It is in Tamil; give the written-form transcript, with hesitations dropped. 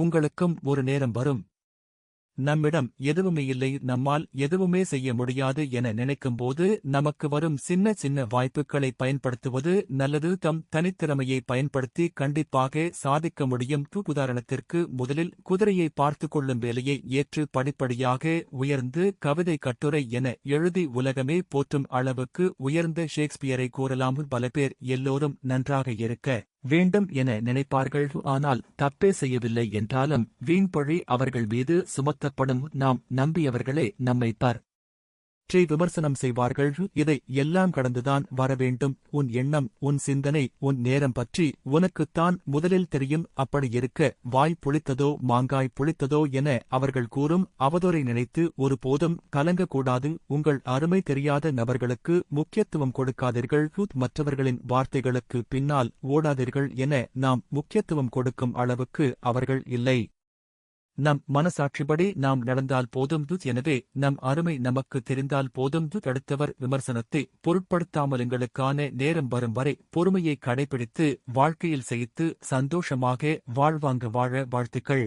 உங்களுக்கும் ஒரு நேரம் வரும். நம்மிடம் எதுவுமே இல்லை, நம்மால் எதுவுமே செய்ய முடியாது என நினைக்கும்போது நமக்கு வரும் சின்ன சின்ன வாய்ப்புகளை பயன்படுத்துவது நல்லது. தம் தனித்திறமையை பயன்படுத்தி கண்டிப்பாக சாதிக்க முடியும். உதாரணத்திற்கு, முதலில் குதிரையை பார்த்து கொள்ளும் வேலையை ஏற்று படிப்படியாக உயர்ந்து கவிதை கட்டுரை என எழுதி உலகமே போற்றும் அளவுக்கு உயர்ந்த ஷேக்ஸ்பியரை கூறலாம். பல பேர் எல்லோரும் நன்றாக இருக்க வேண்டும் என நினைப்பார்கள். ஆனால் தப்பே செய்யவில்லை என்றாலும் வீண்பழி அவர்கள் மீது சுமத்தப்படும். நாம் நம்பியவர்களே நம்மை விமர்சனம் செய்வார்கள். இதை எல்லாம் கடந்துதான் வரவேண்டும். உன் எண்ணம், உன் சிந்தனை, உன் நேரம் பற்றி உனக்குத்தான் முதலில் தெரியும். அப்படி இருக்க வாய் புளித்ததோ மாங்காய் புளித்ததோ என அவர்கள் கூறும் அவதூறை நினைத்து ஒருபோதும் கலங்கக்கூடாது. உங்கள் அருமை தெரியாத நபர்களுக்கு முக்கியத்துவம் கொடுக்காதீர்கள். மற்றவர்களின் வார்த்தைகளுக்கு பின்னால் ஓடாதீர்கள் என நாம் முக்கியத்துவம் கொடுக்கும் அளவுக்கு அவர்கள் இல்லை. நம் மனசாட்சிப்படி நாம் நடந்தால் போதும். எனவே நம் அருமை நமக்கு தெரிந்தால் போதும். அடுத்தவர் விமர்சனத்தை பொருட்படுத்தாமல் எங்களுக்கான நேரம் வரும் வரை பொறுமையை கடைபிடித்து வாழ்க்கையில் செய்து சந்தோஷமாக வாழ்வாங்க வாழ வாழ்த்துக்கள்.